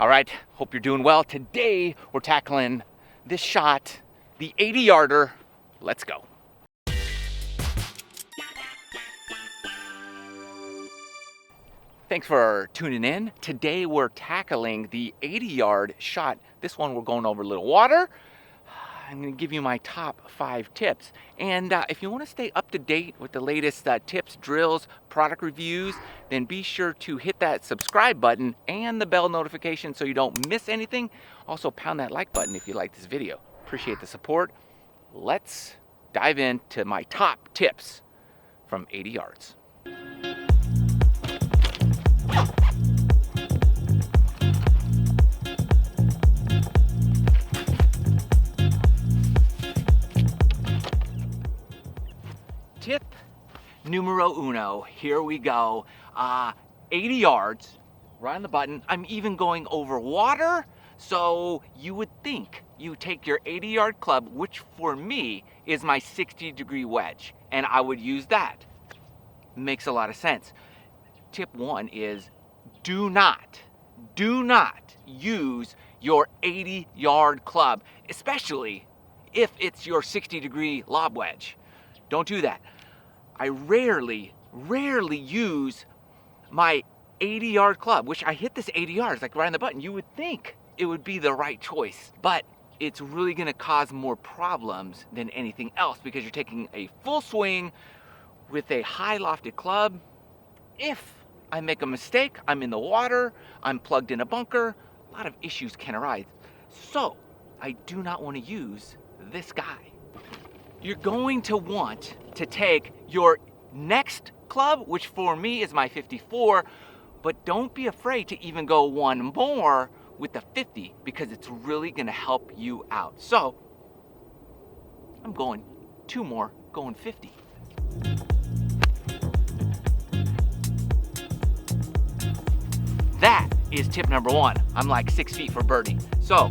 All right, hope you're doing well. Today we're tackling this shot, the 80-yarder. Let's go. Thanks for tuning in. Today we're tackling the 80-yard shot. This one we're going over a little water. I'm going to give you my top 5 tips. And if you want to stay up to date with the latest tips, drills, product reviews, then be sure to hit that subscribe button and the bell notification so you don't miss anything. Also pound that like button if you like this video. Appreciate the support. Let's dive into my top tips from 80 yards. Tip numero uno, here we go. 80 yards, right on the button. I'm even going over water, so you would think you take your 80-yard club, which for me is my 60-degree wedge, and I would use that. Makes a lot of sense. Tip 1 is do not use your 80-yard club, especially if it's your 60-degree lob wedge. Don't do that. I rarely use my 80-yard club, which I hit this 80 yards, like right on the button. You would think it would be the right choice, but it's really gonna cause more problems than anything else because you're taking a full swing with a high lofted club. If I make a mistake, I'm in the water, I'm plugged in a bunker, a lot of issues can arise. So I do not want to use this guy. You're going to want to take your next club, which for me is my 54, but don't be afraid to even go one more with the 50 because it's really gonna help you out. So I'm going 2 more, going 50. That is tip number 1. I'm like 6 feet for birdie. So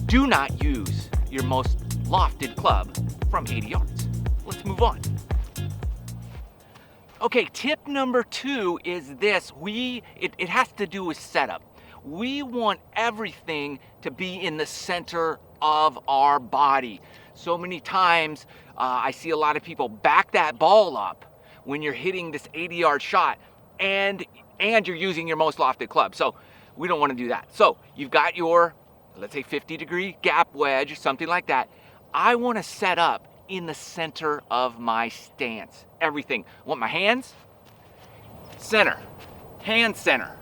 do not use your most lofted club from 80 yards. Let's move on. Okay, tip number 2 is this. It has to do with setup. We want everything to be in the center of our body. So many times I see a lot of people back that ball up when you're hitting this 80-yard shot and you're using your most lofted club. So we don't want to do that. So you've got your, let's say 50-degree gap wedge or something like that. I want to set up in the center of my stance. Everything. I want my hands, center, hand center,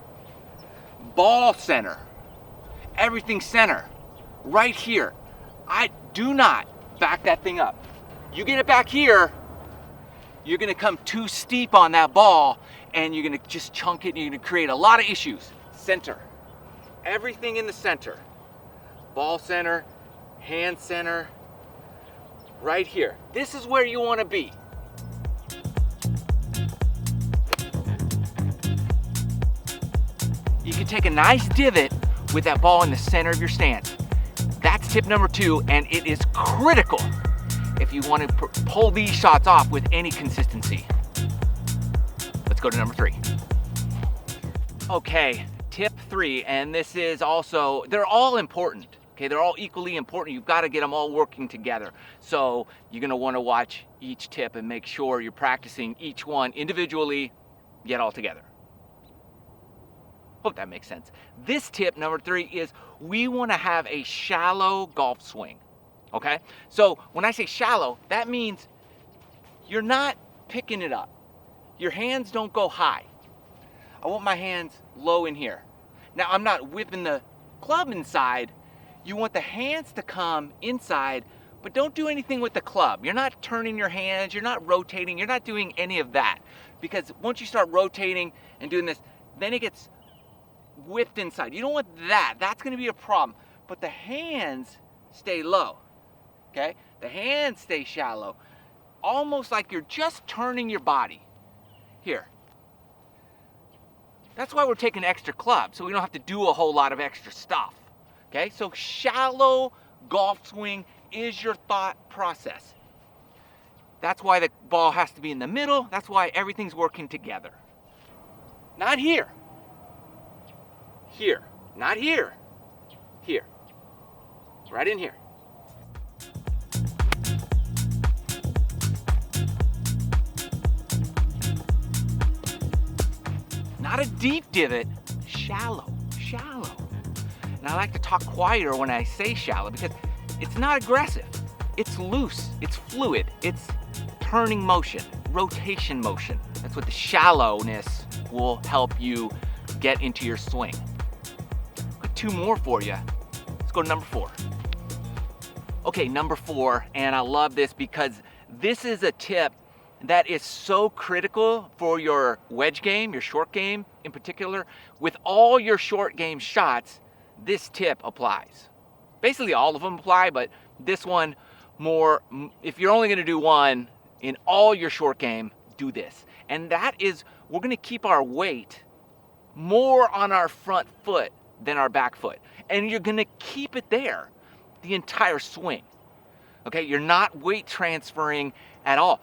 ball center, everything center, right here. I do not back that thing up. You get it back here, you're gonna come too steep on that ball and you're gonna just chunk it and you're gonna create a lot of issues. Center, everything in the center, ball center, hand center, right here. This is where you want to be. You can take a nice divot with that ball in the center of your stance. That's tip number 2, and it is critical if you want to pull these shots off with any consistency. Let's go to number 3. Okay, tip 3, and this is also, they're all important. Okay, they're all equally important. You've got to get them all working together. So you're going to want to watch each tip and make sure you're practicing each one individually, yet all together. Hope that makes sense. This tip, number 3, is we want to have a shallow golf swing. Okay? So when I say shallow, that means you're not picking it up. Your hands don't go high. I want my hands low in here. Now, I'm not whipping the club inside. You want the hands to come inside, but don't do anything with the club. You're not turning your hands, you're not rotating, you're not doing any of that. Because once you start rotating and doing this, then it gets whipped inside. You don't want that. That's gonna be a problem. But the hands stay low, okay? The hands stay shallow, almost like you're just turning your body. Here. That's why we're taking extra club, so we don't have to do a whole lot of extra stuff. Okay, so shallow golf swing is your thought process. That's why the ball has to be in the middle. That's why everything's working together. Not here. Here, not here. Here. Right in here. Not a deep divot, shallow, shallow. And I like to talk quieter when I say shallow because it's not aggressive. It's loose, it's fluid, it's turning motion, rotation motion. That's what the shallowness will help you get into your swing. Got two more for you. Let's go to number 4. Okay, number 4, and I love this because this is a tip that is so critical for your wedge game, your short game in particular. With all your short game shots, this tip applies. Basically all of them apply, but this one more, if you're only gonna do one in all your short game, do this. And that is, we're gonna keep our weight more on our front foot than our back foot. And you're gonna keep it there the entire swing. Okay, you're not weight transferring at all.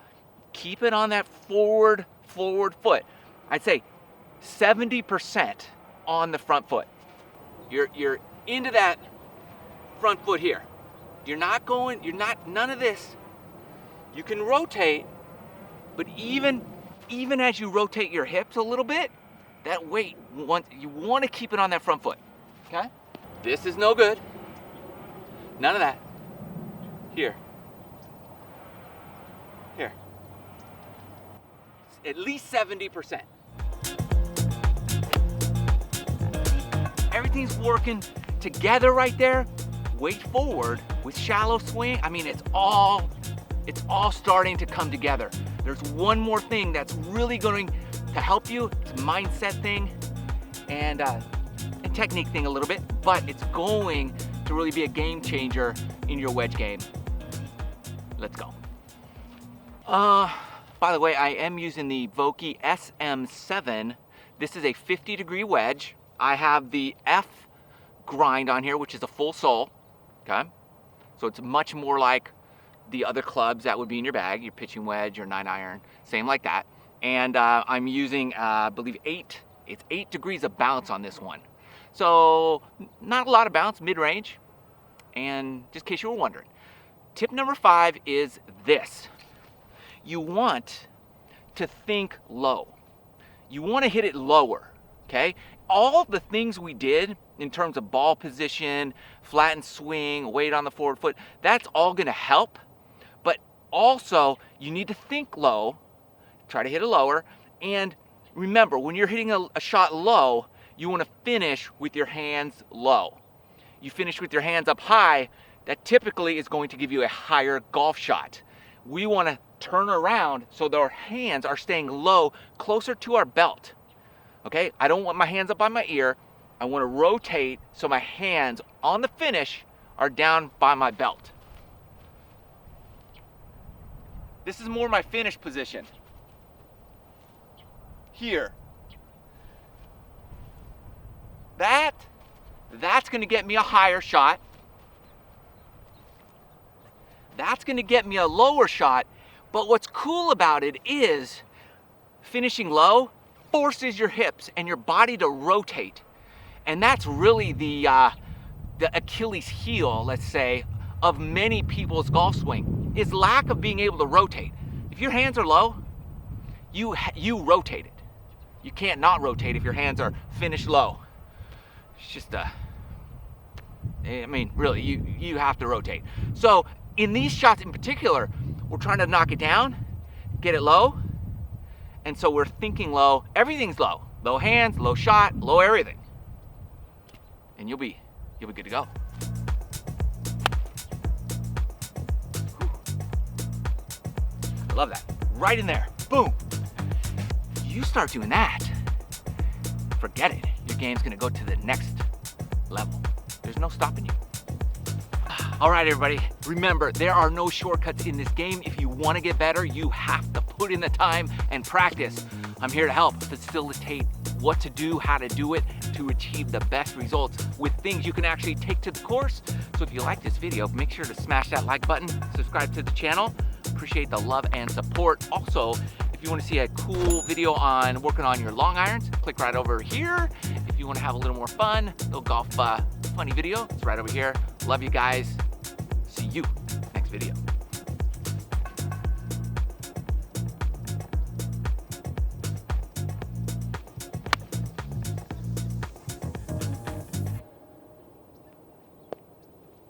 Keep it on that forward foot. I'd say 70% on the front foot. You're into that front foot here. You're not going, none of this. You can rotate, but even as you rotate your hips a little bit, that weight, you want to keep it on that front foot, okay? This is no good. None of that. Here. Here. At least 70%. Everything's working together right there. Weight forward with shallow swing. I mean, it's all starting to come together. There's one more thing that's really going to help you. It's a mindset thing and a technique thing a little bit, but it's going to really be a game changer in your wedge game. Let's go. By the way, I am using the Vokey SM7. This is a 50-degree wedge. I have the F grind on here, which is a full sole, okay? So it's much more like the other clubs that would be in your bag, your pitching wedge, your 9-iron, same like that. And I'm using, I believe it's 8 degrees of bounce on this one. So not a lot of bounce, mid-range. And just in case you were wondering, tip number 5 is this. You want to think low. You want to hit it lower, okay? All the things we did in terms of ball position, flattened swing, weight on the forward foot, that's all going to help. But also, you need to think low, try to hit it lower, and remember, when you're hitting a shot low, you want to finish with your hands low. You finish with your hands up high, that typically is going to give you a higher golf shot. We want to turn around so that our hands are staying low, closer to our belt. Okay, I don't want my hands up by my ear. I want to rotate so my hands on the finish are down by my belt. This is more my finish position. Here. That's going to get me a higher shot. That's going to get me a lower shot. But what's cool about it is finishing low forces your hips and your body to rotate. And that's really the Achilles heel, let's say, of many people's golf swing, is lack of being able to rotate. If your hands are low, you rotate it. You can't not rotate if your hands are finished low. It's just I mean, really, you have to rotate. So in these shots in particular, we're trying to knock it down, get it low, and so we're thinking low. Everything's low. Low hands, low shot, low everything. And you'll be good to go. Whew. I love that. Right in there. Boom. You start doing that, forget it. Your game's gonna go to the next level. There's no stopping you. All right, everybody, remember, there are no shortcuts in this game. If you want to get better, you have to put in the time and practice. I'm here to help facilitate what to do, how to do it, to achieve the best results with things you can actually take to the course. So if you like this video, make sure to smash that like button, subscribe to the channel. Appreciate the love and support. Also, if you want to see a cool video on working on your long irons, click right over here. If you want to have a little more fun, little golf funny video, it's right over here. Love you guys. See you next video.